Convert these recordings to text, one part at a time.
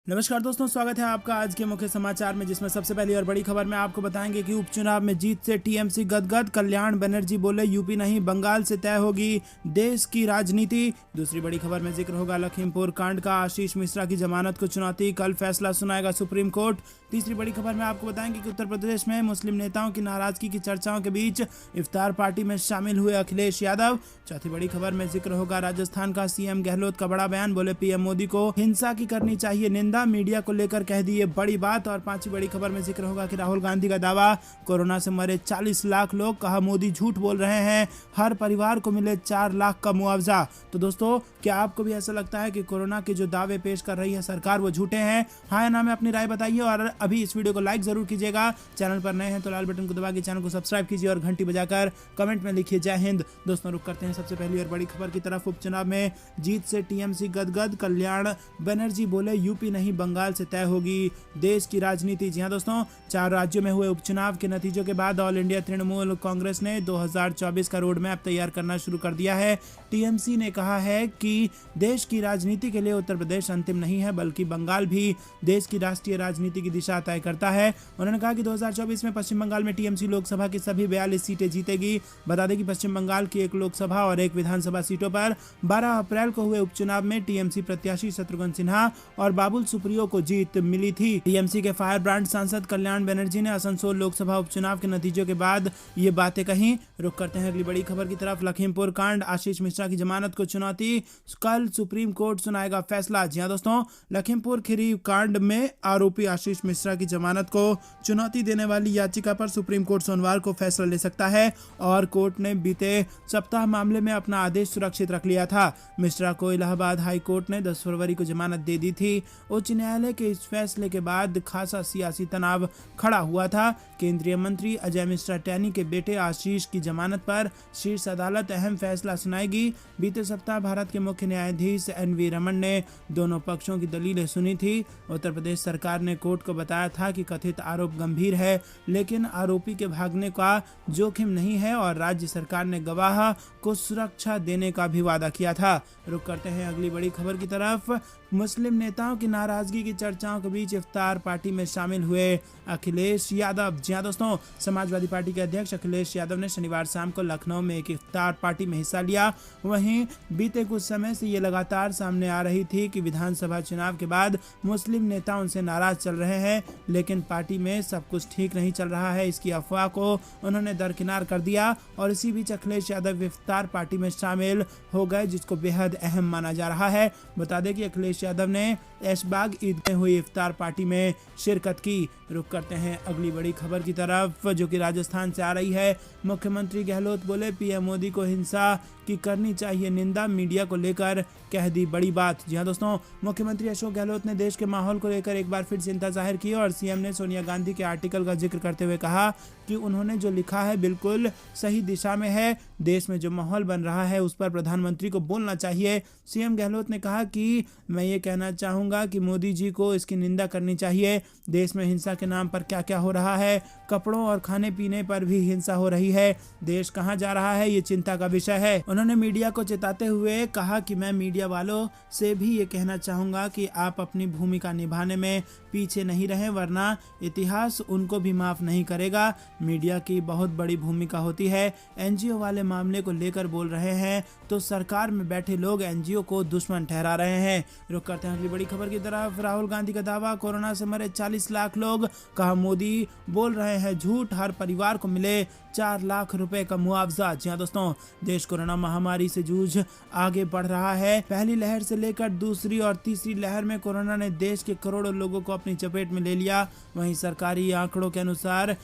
नमस्कार दोस्तों, स्वागत है आपका आज के मुख्य समाचार में, जिसमें सबसे पहली और बड़ी खबर में आपको बताएंगे कि उपचुनाव में जीत से टीएमसी गदगद। कल्याण बनर्जी बोले यूपी नहीं बंगाल से तय होगी देश की राजनीति। दूसरी बड़ी खबर में जिक्र होगा लखीमपुर कांड का, आशीष मिश्रा की जमानत को चुनौती, कल फैसला सुनाएगा सुप्रीम कोर्ट। तीसरी बड़ी खबर में आपको बताएंगे कि उत्तर प्रदेश में मुस्लिम नेताओं की नाराजगी की चर्चाओं के बीच इफ्तार पार्टी में शामिल हुए अखिलेश यादव। चौथी बड़ी खबर में जिक्र होगा राजस्थान का, सीएम गहलोत का बड़ा बयान, बोले पीएम मोदी को हिंसा की करनी चाहिए निंदा, मीडिया को लेकर कह दी ये बड़ी बात। और पांचवी बड़ी खबर में जिक्र होगा कि राहुल गांधी का दावा, कोरोना से मरे 40 लाख लोग, कहा मोदी झूठ बोल रहे हैं, हर परिवार को मिले 4 लाख का मुआवजा। तो दोस्तों, क्या आपको भी ऐसा लगता है कि कोरोना के जो दावे पेश कर रही है सरकार वो झूठे हैं? हाँ या ना में अपनी राय बताइए और अभी इस वीडियो को लाइक जरूर कीजिएगा। चैनल पर नए हैं तो लाल बटन को दबा के चैनल को सब्सक्राइब कीजिए और घंटी बजाकर कमेंट में लिखिए जय हिंद। दोस्तों, रुक करते हैं सबसे पहली और बड़ी खबर की तरफ। उपचुनाव में जीत से टीएमसी गदगद, कल्याण बनर्जी बोले यूपी नहीं बंगाल से तय होगी देश की राजनीति। जी हां दोस्तों, 4 राज्यों में हुए उपचुनाव के नतीजों के बाद ऑल इंडिया तृणमूल कांग्रेस ने 2024 का रोड मैप तैयार करना शुरू कर दिया है। टीएमसी ने कहा है कि देश की राजनीति के लिए उत्तर प्रदेश अंतिम नहीं है, बल्कि बंगाल भी देश की राष्ट्रीय राजनीति की दिशा तय करता है। उन्होंने कहा कि 2024 में पश्चिम बंगाल में टीएमसी लोकसभा की सभी 42 सीटें जीतेगी। बता दें कि पश्चिम बंगाल की एक लोकसभा और एक विधानसभा सीटों पर 12 अप्रैल को हुए उपचुनाव में टीएमसी प्रत्याशी शत्रुघ्न सिन्हा और बाबुल सुप्रियो को जीत मिली थी। टीएमसी के फायर ब्रांड सांसद कल्याण बनर्जी ने आसनसोल लोकसभा उपचुनाव के नतीजों के बाद ये बातें कही। रुक करते हैं अगली बड़ी खबर की तरफ। लखीमपुर कांड, आशीष मिश्रा की जमानत को चुनौती, कल सुप्रीम कोर्ट सुनाएगा फैसला। जी हां दोस्तों, लखीमपुर खीरी कांड में आरोपी आशीष मिश्रा की जमानत को चुनौती देने वाली याचिका पर सुप्रीम कोर्ट सोमवार को फैसला ले सकता है और कोर्ट ने बीते सप्ताह मामले में अपना आदेश सुरक्षित रख लिया था। मिश्रा को इलाहाबाद हाई कोर्ट ने 10 फरवरी को जमानत दे दी थी। उच्च न्यायालय के इस फैसले के बाद खासा सियासी तनाव खड़ा हुआ था। केंद्रीय मंत्री अजय मिश्रा टैनी के बेटे आशीष की जमानत पर शीर्ष अदालत अहम फैसला सुनाएगी। बीते सप्ताह भारत के मुख्य न्यायाधीश एनवी रमन ने दोनों पक्षों की दलीलें सुनी थी। उत्तर प्रदेश सरकार ने कोर्ट को बताया था कि कथित आरोप गंभीर है, लेकिन आरोपी के भागने का जोखिम नहीं है और राज्य सरकार ने गवाह को सुरक्षा देने का भी वादा किया था। रुक करते हैं अगली बड़ी खबर की तरफ। मुस्लिम नेताओं की नाराजगी की चर्चाओं के बीच इफ्तार पार्टी में शामिल हुए अखिलेश यादव। जी हां दोस्तों, समाजवादी पार्टी के अध्यक्ष अखिलेश यादव ने शनिवार शाम को लखनऊ में एक इफ्तार पार्टी में हिस्सा लिया। वहीं बीते कुछ समय से ये लगातार सामने आ रही थी कि विधानसभा चुनाव के बाद मुस्लिम नेता उनसे नाराज चल रहे हैं, लेकिन पार्टी में सब कुछ ठीक नहीं चल रहा है, इसकी अफवाह को उन्होंने दरकिनार कर दिया और इसी बीच अखिलेश यादव इफ्तार पार्टी में शामिल हो गए, जिसको बेहद अहम माना जा रहा है। बता दें कि अखिलेश यादव ने ऐशबाग ईद में हुई इफ्तार पार्टी में शिरकत की। रुक करते हैं अगली बड़ी खबर की तरफ, जो कि राजस्थान से आ रही है। मुख्यमंत्री गहलोत बोले पीएम मोदी को हिंसा की करनी चाहिए निंदा, मीडिया को लेकर कह दी बड़ी बात। जी हां दोस्तों, मुख्यमंत्री अशोक गहलोत ने देश के माहौल को लेकर एक बार फिर चिंता जाहिर की और सीएम ने सोनिया गांधी के आर्टिकल का जिक्र करते हुए कहा कि उन्होंने जो लिखा है बिल्कुल सही दिशा में है। देश में जो माहौल बन रहा है उस पर प्रधानमंत्री को बोलना चाहिए। सीएम गहलोत ने कहा कि मैं ये कहना चाहूँगा कि मोदी जी को इसकी निंदा करनी चाहिए। देश में हिंसा के नाम पर क्या क्या हो रहा है, कपड़ों और खाने पीने पर भी हिंसा हो रही है, देश कहाँ जा रहा है ये चिंता का विषय है। उन्होंने मीडिया को चेताते हुए कहा कि मैं मीडिया वालों से भी ये कहना चाहूँगा कि आप अपनी भूमिका निभाने में पीछे नहीं रहें, वरना इतिहास उनको भी माफ़ नहीं करेगा। मीडिया की बहुत बड़ी भूमिका होती है। एनजीओ वाले मामले को लेकर बोल रहे हैं तो सरकार में बैठे लोग एनजीओ को दुश्मन ठहरा रहे हैं। रुक करते हैं अगली बड़ी खबर की तरफ। राहुल गांधी का दावा, कोरोना से मरे 40 लाख लोग, कहा मोदी बोल रहे हैं झूठ, हर परिवार को मिले 4 लाख रुपए का मुआवजा। जी हां दोस्तों, देश कोरोना महामारी से जूझ आगे बढ़ रहा है। पहली लहर से लेकर दूसरी और तीसरी लहर में कोरोना ने देश के करोड़ों लोगों को अपनी चपेट में ले लिया। वहीं सरकारी आंकड़ों के अनुसार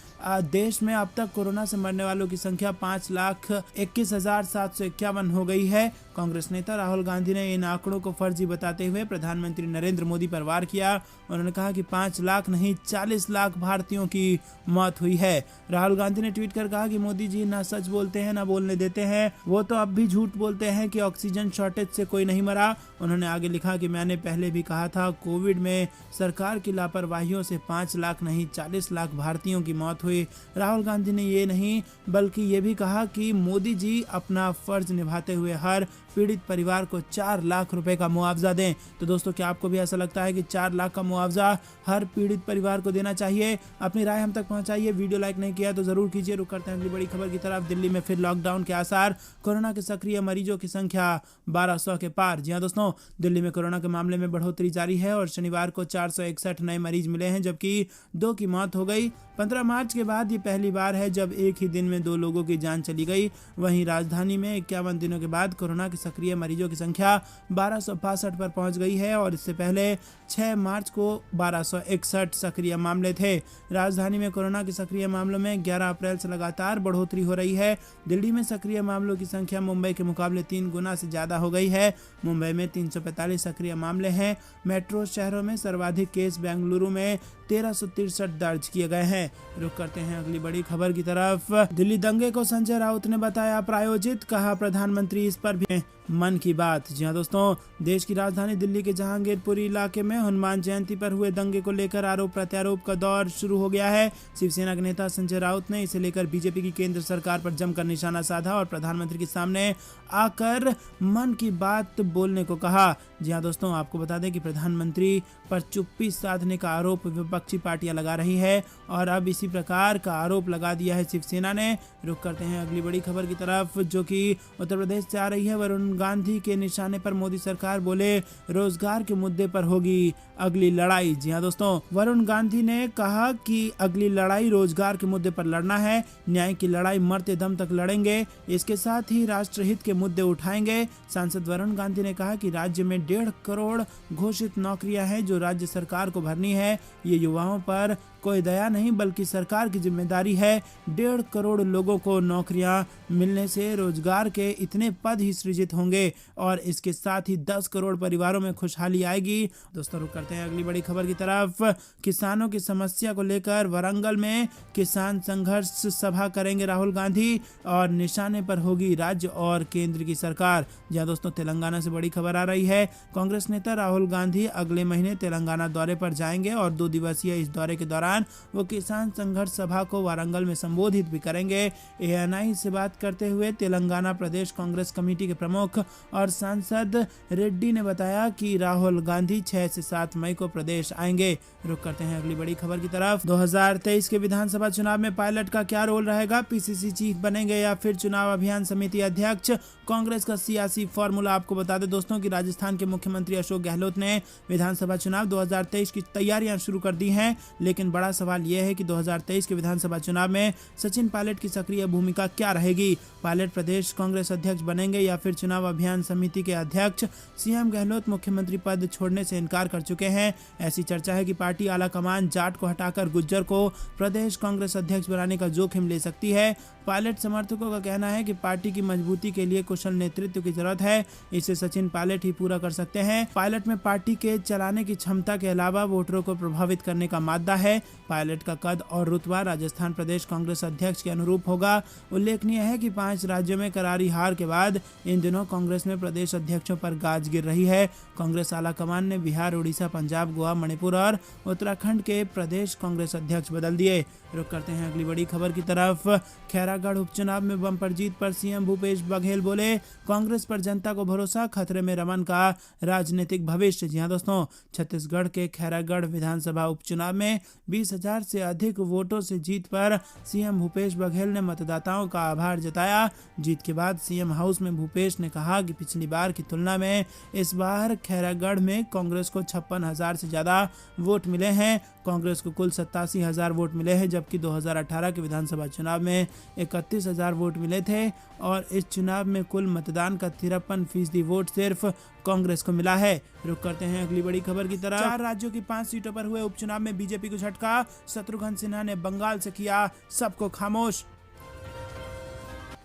देश में अब तक कोरोना से मरने वालों की संख्या 5,21,751 हो गई है। कांग्रेस नेता राहुल गांधी ने इन आंकड़ों को फर्जी बताते हुए प्रधानमंत्री नरेंद्र मोदी पर वार किया। उन्होंने कहा कि 5 लाख नहीं 40 लाख भारतीयों की मौत हुई है। राहुल गांधी ने ट्वीट कर कहा कि मोदी जी ना सच बोलते हैं ना बोलने देते हैं, वो तो अब भी झूठ बोलते हैं कि ऑक्सीजन शॉर्टेज से कोई नहीं मरा। उन्होंने आगे लिखा कि मैंने पहले भी कहा था कोविड में सरकार की लापरवाहियों से 5 लाख नहीं 40 लाख भारतीयों की मौत हुई। राहुल गांधी ने ये नहीं बल्कि ये भी कहा कि मोदी जी अपना फर्ज निभाते हुए हर पीड़ित परिवार को 4 लाख रुपए का मुआवजा दें। तो दोस्तों, क्या आपको भी ऐसा लगता है कि 4 लाख का मुआवजा हर पीड़ित परिवार को देना चाहिए? अपनी राय हम तक पहुंचाइए। वीडियो लाइक नहीं किया तो जरूर कीजिए। रुक करते हैं अगली बड़ी खबर की तरफ। दिल्ली में फिर लॉकडाउन के आसार, कोरोना के सक्रिय मरीजों की संख्या 1200 के पार। जी हां दोस्तों, दिल्ली में कोरोना के मामले में बढ़ोतरी जारी है और शनिवार को 461 नए मरीज मिले हैं, जबकि 2 की मौत हो गई। 15 मार्च के बाद ये पहली बार है जब एक ही दिन में 2 लोगों की जान चली गई। वहीं राजधानी में 51 दिनों के बाद कोरोना के सक्रिय मरीजों की संख्या 1265 पर पहुंच गई है और इससे पहले 6 मार्च को 1261 सक्रिय मामले थे। राजधानी में कोरोना के सक्रिय मामलों में 11 अप्रैल से लगातार बढ़ोतरी हो रही है। दिल्ली में सक्रिय मामलों की संख्या मुंबई के मुकाबले 3 गुना से ज्यादा हो गई है। मुंबई में 345 सक्रिय मामले हैं। मेट्रो शहरों में सर्वाधिक केस बेंगलुरु में 1363 दर्ज किए गए हैं। रुक करते हैं अगली बड़ी खबर की तरफ। दिल्ली दंगे को संजय राउत ने बताया प्रायोजित, कहा प्रधानमंत्री इस पर भी मन की बात। जी हां दोस्तों, देश की राजधानी दिल्ली के जहांगीरपुरी इलाके में हनुमान जयंती पर हुए दंगे को लेकर आरोप प्रत्यारोप का दौर शुरू हो गया है। शिवसेना के नेता संजय राउत ने इसे लेकर बीजेपी की केंद्र सरकार पर जमकर निशाना साधा और प्रधानमंत्री के सामने आकर मन की बात बोलने को कहा। जी हां दोस्तों, आपको बता दें कि प्रधानमंत्री पर चुप्पी साधने का आरोप विपक्षी पार्टियां लगा रही है और अब इसी प्रकार का आरोप लगा दिया है शिवसेना ने। रुक करते हैं अगली बड़ी खबर की तरफ, जो कि उत्तर प्रदेश से आ रही है। वरुण गांधी के निशाने पर मोदी सरकार, बोले रोजगार के मुद्दे पर होगी अगली लड़ाई। जी हां दोस्तों, वरुण गांधी ने कहा कि अगली लड़ाई रोजगार के मुद्दे पर लड़ना है। न्याय की लड़ाई मरते दम तक लड़ेंगे। इसके साथ ही राष्ट्रहित के मुद्दे उठाएंगे। सांसद वरुण गांधी ने कहा कि राज्य में 1.5 करोड़ घोषित नौकरियां हैं जो राज्य सरकार को भरनी है। ये युवाओं पर कोई दया नहीं बल्कि सरकार की जिम्मेदारी है। 1.5 करोड़ लोगों को नौकरियां मिलने से रोजगार के इतने पद ही सृजित होंगे और इसके साथ ही 10 करोड़ परिवारों में खुशहाली आएगी। दोस्तों, रुक करते हैं अगली बड़ी खबर की तरफ। किसानों की समस्या को लेकर वारंगल में किसान संघर्ष सभा करेंगे राहुल गांधी और निशाने पर होगी राज्य और केंद्र की सरकार। जहां दोस्तों, तेलंगाना से बड़ी खबर आ रही है। कांग्रेस नेता राहुल गांधी अगले महीने तेलंगाना दौरे पर जाएंगे और 2 दिवसीय इस दौरे के दौरान वो किसान संघर्ष सभा को वारंगल में संबोधित भी करेंगे। एएनआई से बात करते हुए तेलंगाना प्रदेश कांग्रेस कमेटी के प्रमुख और सांसद रेड्डी ने बताया कि राहुल गांधी 6 से 7 मई को प्रदेश आएंगे। रुक करते हैं अगली बड़ी खबर की तरफ। 2023 के विधानसभा चुनाव में पायलट का क्या रोल रहेगा? पीसीसी चीफ बनेंगे या फिर चुनाव अभियान समिति अध्यक्ष? कांग्रेस का सियासी फॉर्मूला। आपको बता दें दोस्तों कि राजस्थान के मुख्यमंत्री अशोक गहलोत ने विधानसभा चुनाव 2023 की तैयारियां शुरू कर दी हैं, लेकिन बड़ा सवाल यह है कि 2023 के विधानसभा चुनाव में सचिन पायलट की सक्रिय भूमिका क्या रहेगी? पायलट प्रदेश कांग्रेस अध्यक्ष बनेंगे या फिर चुनाव अभियान समिति के अध्यक्ष? सीएम गहलोत मुख्यमंत्री पद छोड़ने से इनकार कर चुके हैं। ऐसी चर्चा है कि पार्टी आलाकमान जाट को हटाकर गुज्जर को प्रदेश कांग्रेस अध्यक्ष बनाने का जोखिम ले सकती है। पायलट समर्थकों का कहना है कि पार्टी की मजबूती के लिए कुशल नेतृत्व की जरूरत है। इसे सचिन पायलट ही पूरा कर सकते हैं। पायलट में पार्टी के चलाने की क्षमता के अलावा वोटरों को प्रभावित करने का मादा है। पायलट का कद और रुतबा राजस्थान प्रदेश कांग्रेस अध्यक्ष के अनुरूप होगा। उल्लेखनीय है कि 5 राज्यों में करारी हार के बाद इन दिनों कांग्रेस में प्रदेश अध्यक्षों पर गाज गिर रही है। कांग्रेस आलाकमान ने बिहार, उड़ीसा, पंजाब, गोवा, मणिपुर और उत्तराखंड के प्रदेश कांग्रेस अध्यक्ष बदल दिए। रुक करते हैं अगली बड़ी खबर की तरफ। खैरागढ़ उपचुनाव में बम्पर जीत पर सीएम भूपेश बघेल बोले कांग्रेस पर जनता को भरोसा, खतरे में रमन का राजनीतिक भविष्य। जी हां दोस्तों, छत्तीसगढ़ के खैरागढ़ विधानसभा उपचुनाव में 20,000 से अधिक वोटों से जीत पर सीएम भूपेश बघेल ने मतदाताओं का आभार जताया। जीत के बाद सीएम हाउस में भूपेश ने कहा कि पिछली बार की तुलना में इस बार खैरागढ़ में कांग्रेस को 56,000 से ज्यादा वोट मिले हैं। कांग्रेस को कुल 87,000 वोट मिले हैं, जबकि 2018 के विधानसभा चुनाव में 31,000 वोट मिले थे और इस चुनाव में कुल मतदान का 53% वोट सिर्फ कांग्रेस को मिला है। रुक करते हैं अगली बड़ी खबर की तरफ। 4 राज्यों की 5 सीटों पर हुए उपचुनाव में बीजेपी को झटका। शत्रुघ्न सिन्हा ने बंगाल से किया सबको खामोश।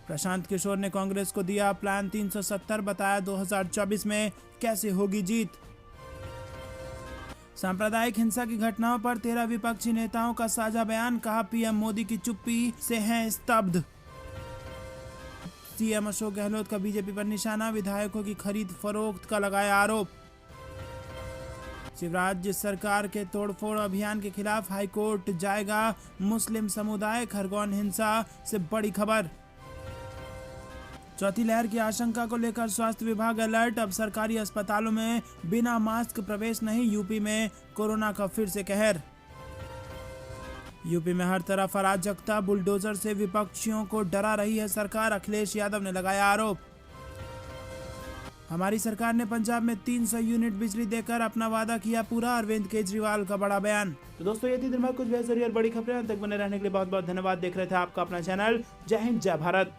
प्रशांत किशोर ने कांग्रेस को दिया प्लान 370, बताया 2024 में कैसे होगी जीत। सांप्रदायिक हिंसा की घटनाओं पर 13 विपक्षी नेताओं का साझा बयान, कहा पीएम मोदी की चुप्पी से हैं स्तब्ध। सीएम अशोक गहलोत का बीजेपी पर निशाना, विधायकों की खरीद फरोख्त का लगाया आरोप। शिवराज सरकार के तोड़फोड़ अभियान के खिलाफ हाईकोर्ट जाएगा मुस्लिम समुदाय, खरगोन हिंसा से बड़ी खबर। चौथी लहर की आशंका को लेकर स्वास्थ्य विभाग अलर्ट। अब सरकारी अस्पतालों में बिना मास्क प्रवेश नहीं। यूपी में कोरोना का फिर से कहर। यूपी में हर तरफ अराजकता, बुलडोजर से विपक्षियों को डरा रही है सरकार। अखिलेश यादव ने लगाया आरोप। हमारी सरकार ने पंजाब में 300 यूनिट बिजली देकर अपना वादा किया पूरा। अरविंद केजरीवाल का बड़ा बयान। तो दोस्तों ये थी दिन भर कुछ बेहतरीन और बड़ी खबरें। तक बने रहने के लिए बहुत बहुत धन्यवाद। देख रहे थे आपका अपना चैनल जय हिंद जय भारत।